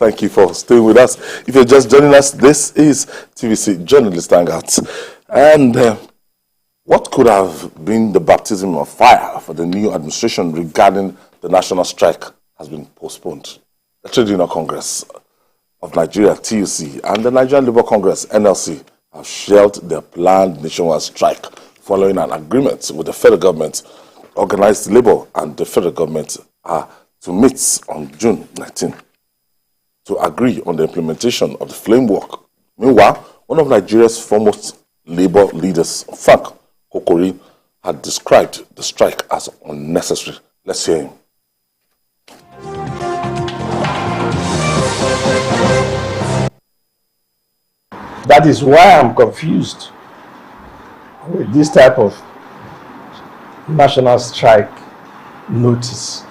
Thank you for staying with us. If you're just joining us, this is TVC Journalist Hangouts. And what could have been the baptism of fire for the new administration regarding the national strike has been postponed. The Trade Union Congress of Nigeria, TUC, and the Nigerian Labour Congress, NLC, have shelved their planned nationwide strike following an agreement with the federal government. Organised Labour and the federal government are to meet on June 19 to agree on the implementation of the framework. Meanwhile, one of Nigeria's foremost labour leaders, Frank Kokori, had described the strike as unnecessary. Let's hear him. That is why I'm confused with this type of national strike notice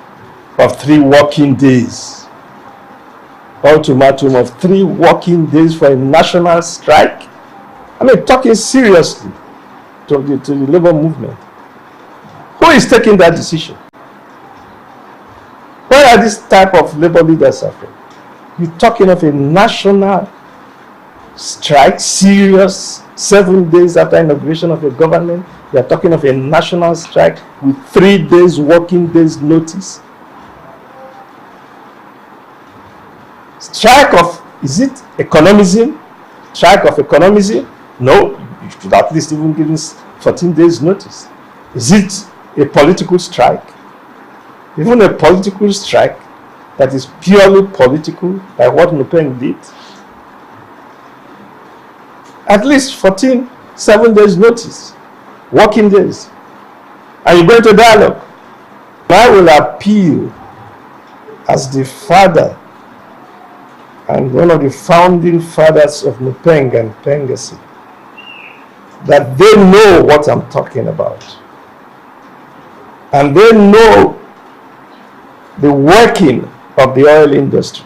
of 3 working days. Ultimatum of 3 working days for a national strike. I mean, talking seriously to the labor movement. Who is taking that decision? Where are these type of labor leaders from? You're talking of a national strike, serious, 7 days after inauguration of a government. You're talking of a national strike with 3 days working days notice. Strike of, is it economism? Strike of economism? No, you should at least even give us 14 days notice. Is it a political strike? Even a political strike that is purely political, like what Nupeng did? At least 7 days notice, working days. And you go into dialogue. I will appeal as the father and one of the founding fathers of Nupeng and Pengasi, that they know what I'm talking about. And they know the working of the oil industry.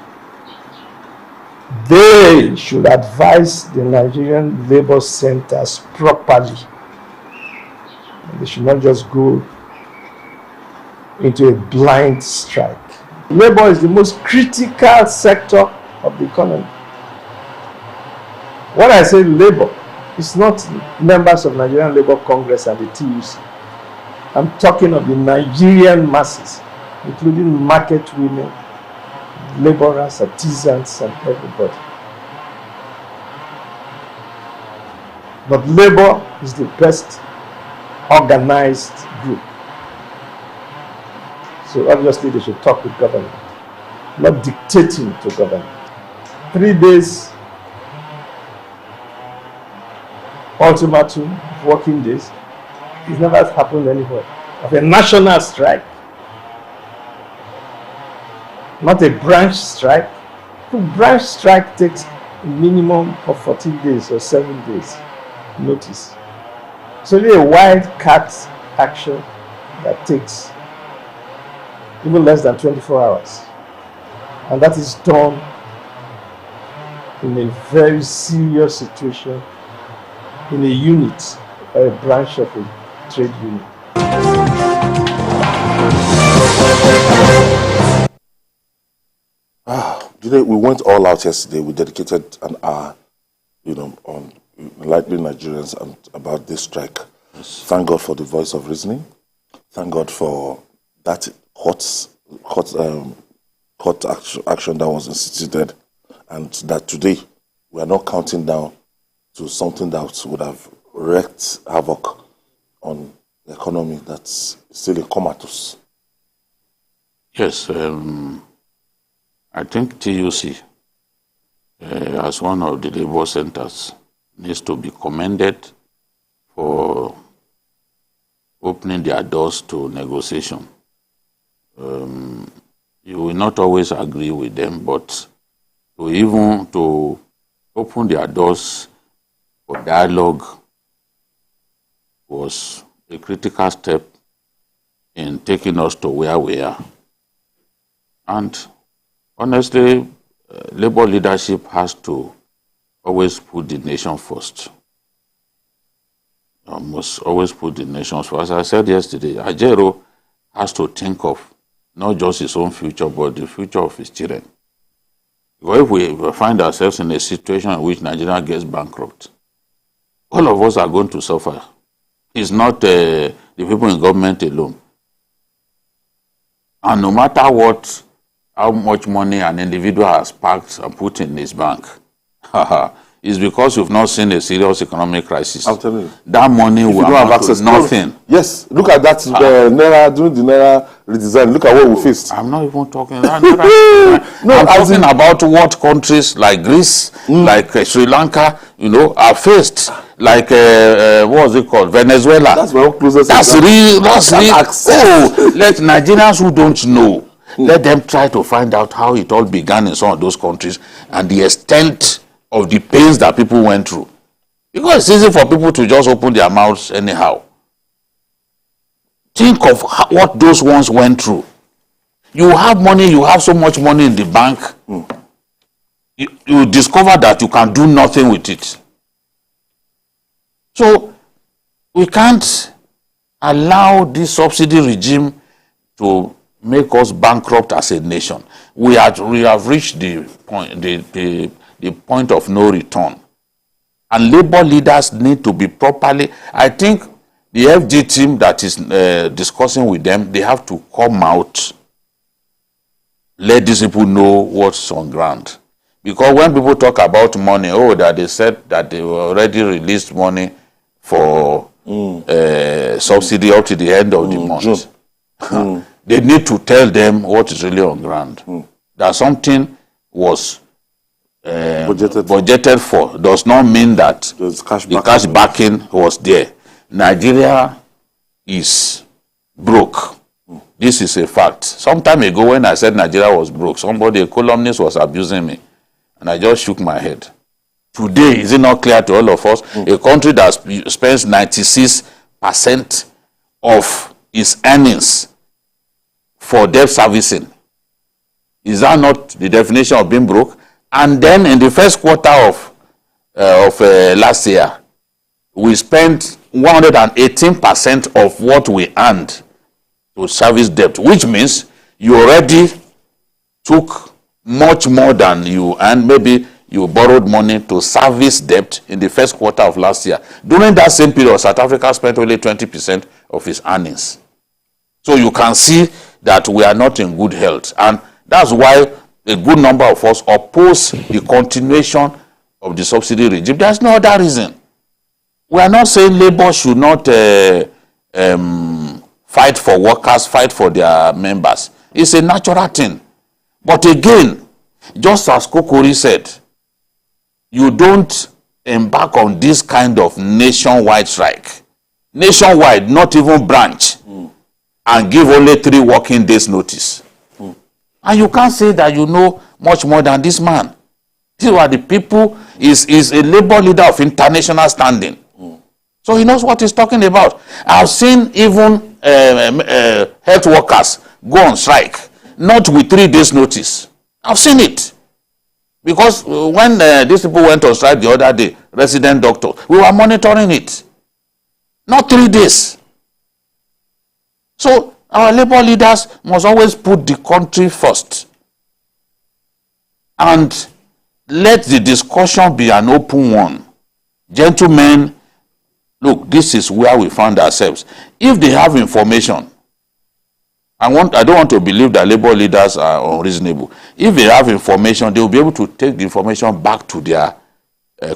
They should advise the Nigerian labor centers properly. They should not just go into a blind strike. Labor is the most critical sector of the economy. When I say labor, it's not members of Nigerian Labour Congress and the TUC. I'm talking of the Nigerian masses, including market women, laborers, artisans, and everybody. But labor is the best organized group. So obviously they should talk with government, not dictating to government. 3 days ultimatum, working days, it never happened anywhere. Of a national strike, not a branch strike. A branch strike takes a minimum of 14 days or 7 days notice. It's only a wildcat action that takes even less than 24 hours. And that is done in a very serious situation in a unit or a branch of a trade union. We went all out yesterday. We dedicated an hour, on enlightening Nigerians and about this strike. Yes. Thank God for the voice of reasoning. Thank God for that court action that was instituted, and that today we are not counting down to something that would have wreaked havoc on the economy that's still in comatose. Yes, I think TUC, as one of the labor centers, needs to be commended for opening their doors to negotiation. You will not always agree with them, but to open their doors for dialogue was a critical step in taking us to where we are. And honestly, labor leadership has to always put the nation first. Must always put the nation first. As I said yesterday, Ajero has to think of not just his own future, but the future of his children. Or if we find ourselves in a situation in which Nigeria gets bankrupt, all of us are going to suffer. It's not the people in government alone. And no matter how much money an individual has packed and put in his bank, it's because you've not seen a serious economic crisis. I'm telling you. That money If you will don't have amount access, to nothing. Yes, look at that Naira, during the Naira redesign, look at what we faced. I'm not even talking about that. I'm talking about what countries like Greece, like Sri Lanka, are faced. Like, what was it called? Venezuela. That's my closest That's real. Let Nigerians who don't know, let them try to find out how it all began in some of those countries and the extent of the pains that people went through. Because it's easy for people to just open their mouths anyhow. Think of what those ones went through. You have money, you have so much money in the bank, you discover that you can do nothing with it. So we can't allow this subsidy regime to make us bankrupt as a nation. We have reached the point, the point of no return. And labor leaders need to be properly, I think the FG team that is discussing with them, they have to come out, let these people know what's on ground. Because when people talk about money, that they said that they already released money for subsidy up to the end of the month. They need to tell them what is really on ground. That something was budgeted for does not mean that the cash backing was there. Nigeria is broke. This is a fact. Some time ago when I said Nigeria was broke, a columnist was abusing me. And I just shook my head. Today, is it not clear to all of us? A country that spends 96% of its earnings for debt servicing. Is that not the definition of being broke? And then in the first quarter of last year, we spent 118% of what we earned to service debt, which means you already took much more than you earned. Maybe you borrowed money to service debt in the first quarter of last year. During that same period, South Africa spent only 20% of its earnings. So you can see that we are not in good health. And that's why a good number of us oppose the continuation of the subsidy regime. There's no other reason. We are not saying labor should not fight for workers, fight for their members. It's a natural thing. But again, just as Kokori said, you don't embark on this kind of nationwide strike. Nationwide, not even branch, and give only 3 working days notice. And you can't say that you know much more than this man. These are the people, is a labor leader of international standing. So he knows what he's talking about. I've seen even health workers go on strike, not with 3 days notice. I've seen it. Because when these people went on strike the other day, resident doctors, we were monitoring it. Not 3 days. So our labor leaders must always put the country first. And let the discussion be an open one. Gentlemen, look, this is where we found ourselves. If they have information, I don't want to believe that labor leaders are unreasonable. If they have information, they will be able to take the information back to their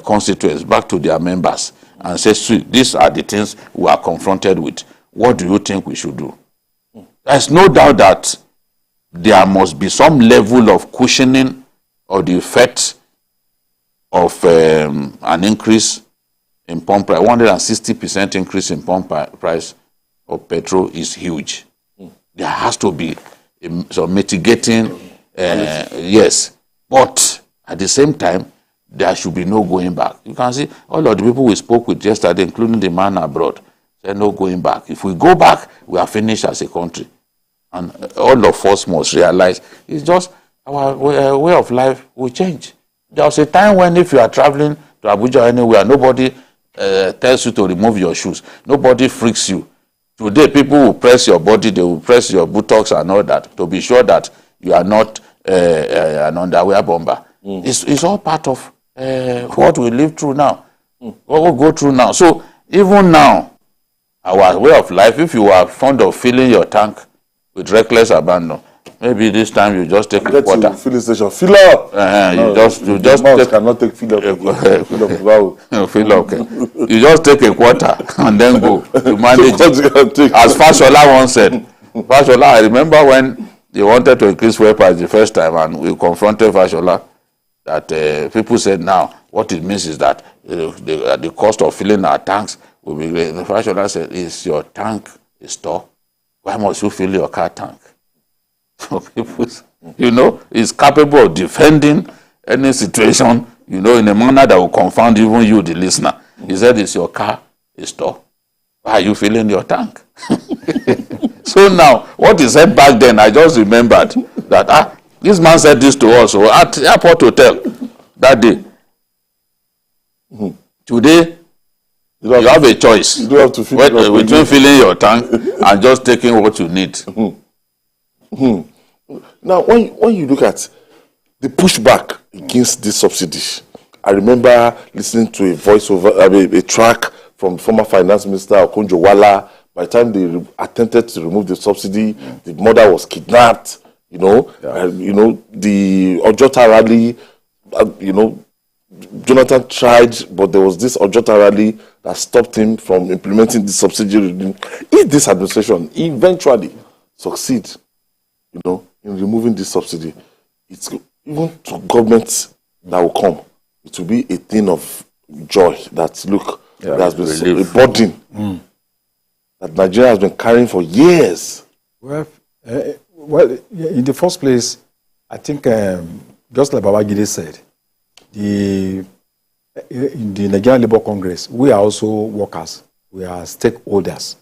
constituents, back to their members, and say, see, these are the things we are confronted with. What do you think we should do? There's no doubt that there must be some level of cushioning of the effect of an increase in pump price. 160% increase in pump price of petrol is huge. There has to be some mitigating, yes. But at the same time, there should be no going back. You can see all of the people we spoke with yesterday, including the man abroad, said no going back. If we go back, we are finished as a country. And all of us must realize it's just our way of life will change. There was a time when if you are traveling to Abuja or anywhere, nobody tells you to remove your shoes. Nobody freaks you. Today, people will press your body, they will press your buttocks and all that to be sure that you are not an underwear bomber. It's all part of what we live through now, what we go through now. So even now, our way of life, if you are fond of filling your tank with reckless abandon, maybe this time you just take a quarter. Filling station, fill up. You just take, cannot take fill up. Fill up. Okay. You just take a quarter and then go to manage. As Fashola once said, Fashola, I remember when they wanted to increase fuel price the first time, and we confronted Fashola that people said, now what it means is that the cost of filling our tanks will be great. The Fashola said, is your tank a store? Why must you fill your car tank? So people, is capable of defending any situation, in a manner that will confound even you, the listener. He said, is your car a store? Why are you filling your tank? So now, what he said back then, I just remembered that, this man said this to us at the airport hotel that day. Today, you have a choice. You don't have to fill between filling your tank and just taking what you need. Now, when you look at the pushback against this subsidy, I remember listening to a voiceover, a track from former Finance Minister Okonjo-Iweala. By the time they attempted to remove the subsidy, the mother was kidnapped. The Ojota rally, Jonathan tried, but there was this Ojota rally that stopped him from implementing the subsidy regime. If this administration eventually succeeds, in removing this subsidy, it's even to governments that will come, it will be a thing of joy that there has been a burden that Nigeria has been carrying for years. Well, in the first place, I think just like Babagide said, in the Nigerian Labour Congress, we are also workers. We are stakeholders.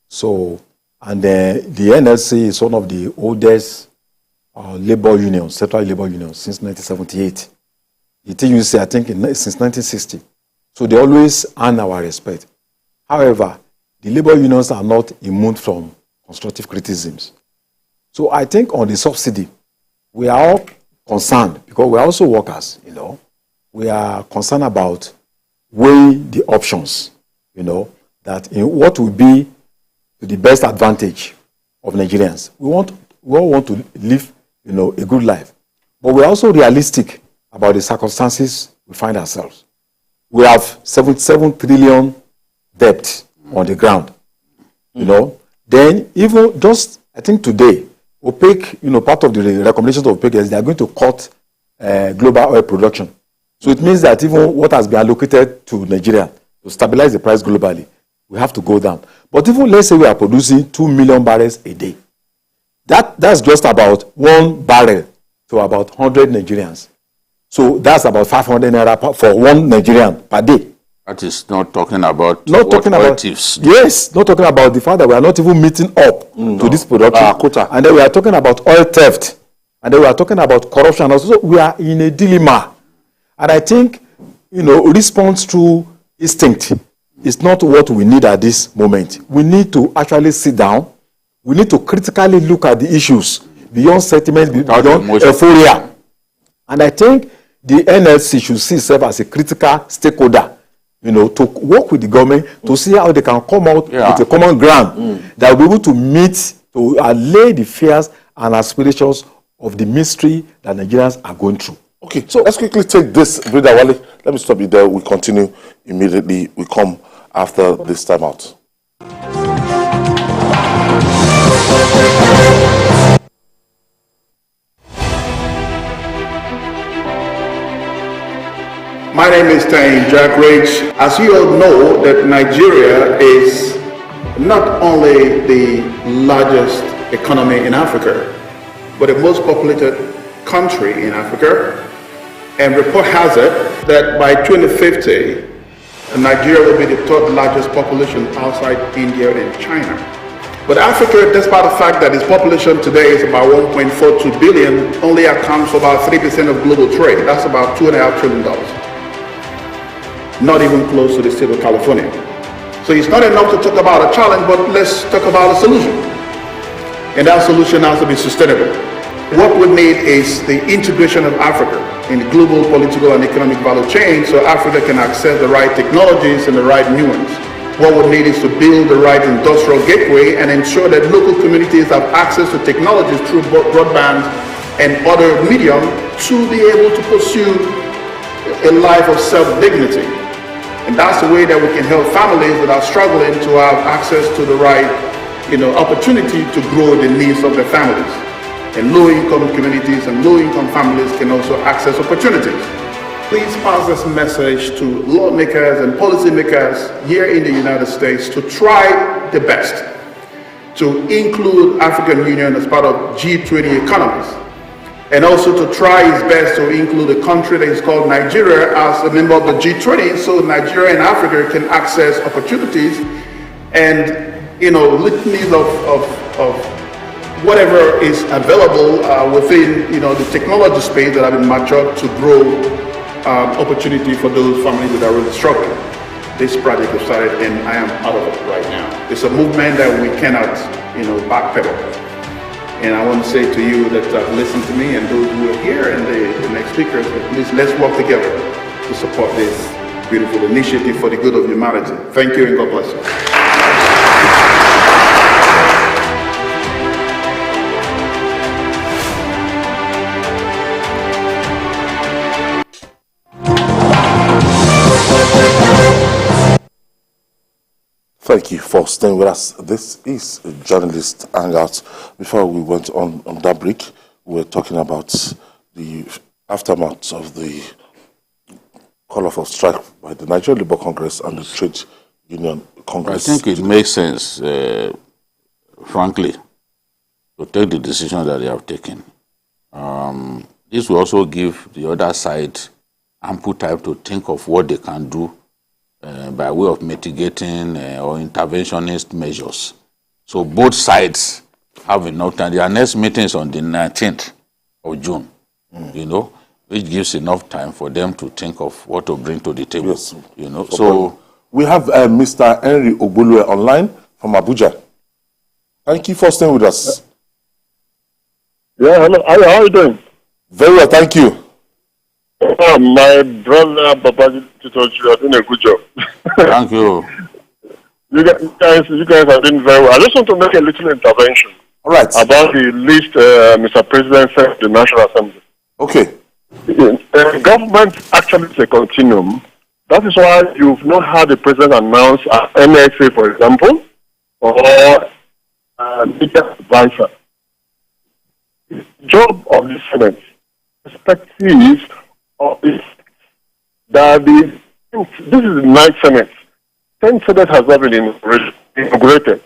So, and the NLC is one of the oldest labor unions, central labor unions, since 1978. The TUC, I think, since 1960. So they always earn our respect. However, the labor unions are not immune from constructive criticisms. So I think on the subsidy, we are all concerned because we are also workers, We are concerned about weighing the options, that in what will be to the best advantage of Nigerians. We all want to live, a good life. But we're also realistic about the circumstances we find ourselves. We have 77 trillion debt on the ground, Then even just, I think today, OPEC, part of the recommendations of OPEC is they are going to cut global oil production. So it means that even what has been allocated to Nigeria to stabilize the price globally, we have to go down. But even let's say we are producing 2 million barrels a day, that's just about 1 barrel to about 100 Nigerians. So that's about 500 naira for 1 Nigerian per day. That is not talking about thieves. Yes, not talking about the fact that we are not even meeting up to this production quota. And then we are talking about oil theft. And then we are talking about corruption. Also, so we are in a dilemma. And I think, response to instinct is not what we need at this moment. We need to actually sit down. We need to critically look at the issues beyond sentiments, beyond euphoria. And I think the NLC should see itself as a critical stakeholder, to work with the government to see how they can come out with a common ground that will be able to meet, to allay the fears and aspirations of the mystery that Nigerians are going through. Okay, so let's quickly take this, Brother Wale. Let me stop you there. We continue immediately. We come after this time out. My name is Tain Jack Rich. As you all know, that Nigeria is not only the largest economy in Africa, but the most populated country in Africa. And report has it that by 2050, Nigeria will be the third largest population outside India and China. But Africa, despite the fact that its population today is about 1.42 billion, only accounts for about 3% of global trade. That's about $2.5 trillion. Not even close to the state of California. So it's not enough to talk about a challenge, but let's talk about a solution. And that solution has to be sustainable. What we need is the integration of Africa. in the global political and economic value chain so Africa can access the right technologies and the right new ones. What we need is to build the right industrial gateway and ensure that local communities have access to technologies through broadband and other medium to be able to pursue a life of self-dignity. And that's the way that we can help families that are struggling to have access to the right, opportunity to grow the needs of their families. And low-income communities and low-income families can also access opportunities. Please pass this message to lawmakers and policymakers here in the United States to try the best to include African Union as part of G20 economies, and also to try its best to include a country that is called Nigeria as a member of the G20, so Nigeria and Africa can access opportunities and litanies of whatever is available within the technology space that have been matured to grow opportunity for those families that are really struggling. This project was started and I am out of it right now. It's a movement that we cannot, backpedal. And I want to say to you that listen to me and those who are here and the next speakers, please let's work together to support this beautiful initiative for the good of humanity. Thank you and God bless you. Thank you for staying with us. This is a Journalist Hangout. Before we went on that break, we were talking about the aftermath of the call for strike by the Nigerian Labour Congress and the Trade Union Congress. I think it makes sense, frankly, to take the decision that they have taken. This will also give the other side ample time to think of what they can do by way of mitigating or interventionist measures. So both sides have enough time. Their next meeting is on the 19th of June, which gives enough time for them to think of what to bring to the table. Yes. So we have Mr. Henry Ogbulue online from Abuja. Thank you for staying with us. Yeah, hello. How are you doing? Very well, thank you. My brother, Babaji, you are doing a good job. Thank you. You guys are doing very well. I just want to make a little intervention. All right. About the list Mr. President sent to the National Assembly. Okay. Government actually is a continuum. That is why you've not had the President announce NLC, for example, or media advisor. The job of the Senate, perspective of this, that this is the 9th Senate. 10th Senate has not been inaugurated.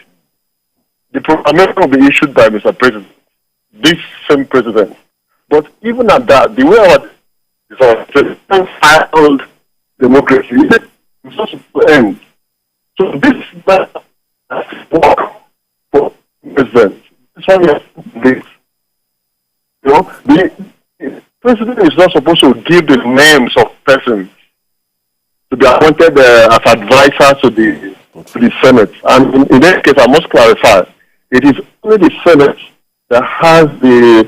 The proclamation will be issued by Mr. President, this same President. But even at that, the way our filed democracy is not to end. So this is not work for President. This one is this. The President is not supposed to give the names of persons to be appointed as advisors to the Senate. And in this case, I must clarify, it is only the Senate that has the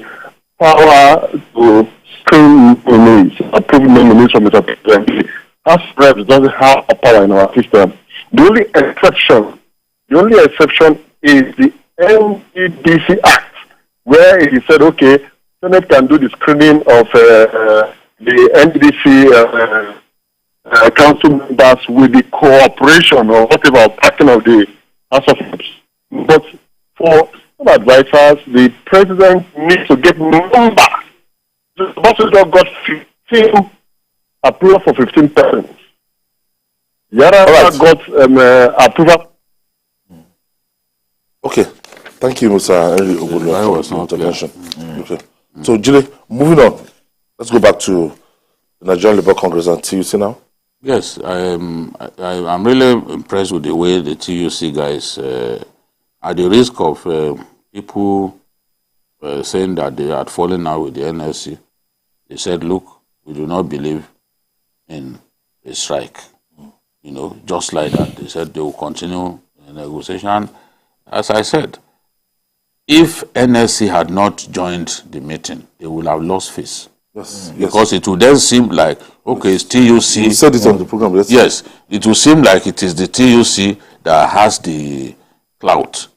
power to screen nominees, approve nominees from Mr. President. House Reps doesn't have a power in our system. The only exception is the NEDC Act, where it said, okay, Senate can do the screening of the NDC council members with the cooperation or whatever backing of the House of Reps. But for some advisors, the President needs to get numbers. The ambassador got 15 approval for 15 persons. Yara got approval. Okay. Thank you, Mr. Henry Ogbulue, for the intervention. Okay. So, Jile, moving on. Let's go back to the Nigerian Labour Congress and TUC now. Yes, I'm really impressed with the way the TUC guys, at the risk of people saying that they had fallen out with the NLC, they said, look, we do not believe in a strike. Just like that. They said they will continue the negotiation. As I said, if NLC had not joined the meeting, they would have lost face. Yes. Because it would then seem like, okay, it's TUC. You said it on the program. Yes, it will seem like it is the TUC that has the clout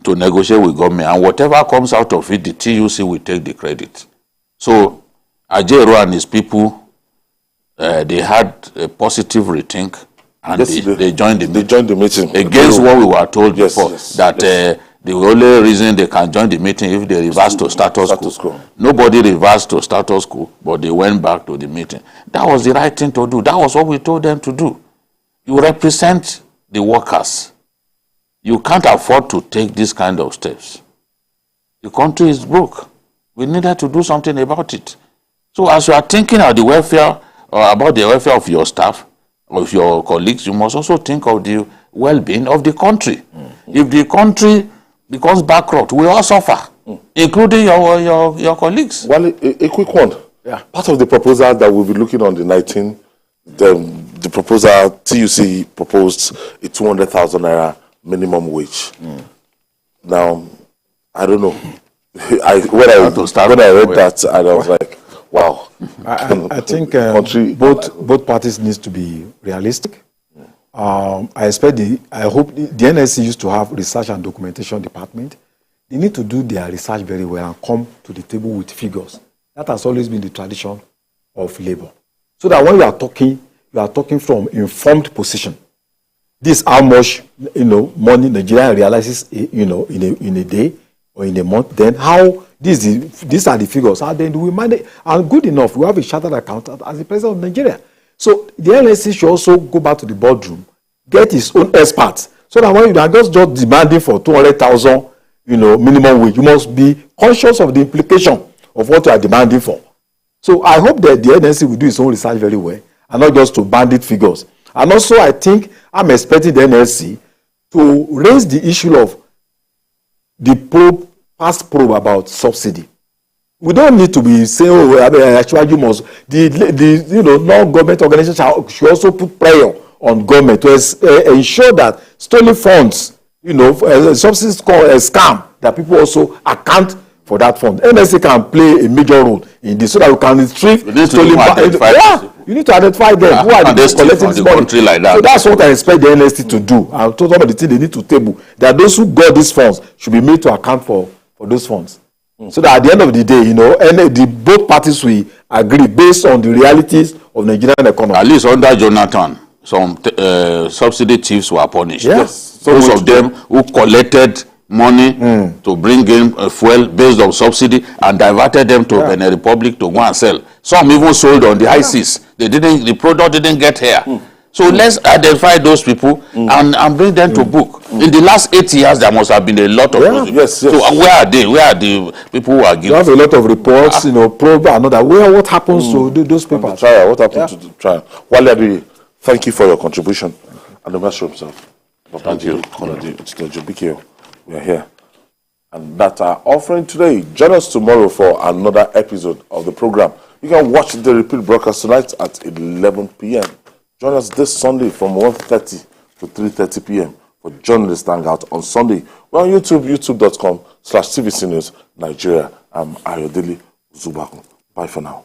to negotiate with government, and whatever comes out of it, the TUC will take the credit. So Ajero and his people, they had a positive rethink, and they joined the meeting. They joined the meeting Against what we were told before, that the only reason they can join the meeting if they reverse to status quo. Nobody reversed to status quo, but they went back to the meeting. That was the right thing to do. That was what we told them to do. You represent the workers. You can't afford to take these kind of steps. The country is broke. We needed to do something about it. So as you are thinking of the welfare, or about the welfare of your staff, of your colleagues, you must also think of the well-being of the country. If the country becomes bankrupt, we all suffer, including your colleagues. Well, a quick one. Yeah. Part of the proposal that we'll be looking on the 19th, the proposal, TUC proposed a 200,000 naira minimum wage. Now, I don't know. When I read that, and I was like, wow. I think both parties needs to be realistic. I hope the NLC used to have research and documentation department. They need to do their research very well and come to the table with figures. That has always been the tradition of labor. So that when you are talking from informed position. This how much money Nigeria realizes in a day or in a month. Then how these are the figures. How then do we manage? And good enough, we have a chartered accountant as the president of Nigeria. So the NLC should also go back to the boardroom, get his own experts, so that when you are just demanding for 200,000, minimum wage, you must be conscious of the implication of what you are demanding for. So I hope that the NLC will do its own research very well, and not just to bandit figures. And also, I think I'm expecting the NLC to raise the issue of the past probe about subsidy. We don't need to be saying, actually, you must. Non-government organizations should also put pressure on government to ensure that stolen funds, subsidies called a scam, that people also account for that fund. NLC can play a major role in this so that we can retrieve stolen funds. You need to identify them. Who are the people collecting this money? Like that. So that's what I expect the NLC to do. I told them the thing they need to table, that those who got these funds should be made to account for those funds. So that at the end of the day, both parties will agree based on the realities of Nigerian economy. At least under Jonathan, some subsidy thieves were punished. Yes. Those of them who collected money to bring in fuel based on subsidy and diverted them to Benin Republic to go and sell. Some even sold on the high seas. The product didn't get here. So let's identify those people and bring them to book. In the last 8 years, there must have been a lot of those. Yes. So where are they? Where are the people who are guilty? You have a lot of reports, probe another. What happens to those people? What happened to the trial? Wale, thank you for your contribution. And the master himself. Thank you. We are here. And that are offering today. Join us tomorrow for another episode of the program. You can watch the repeat broadcast tonight at 11 p.m. Join us this Sunday from 1:30 to 3:30 p.m. for Journalist Hangout on Sunday. We're on YouTube, youtube.com/TVC News Nigeria. I'm Ayodele Zubaku. Bye for now.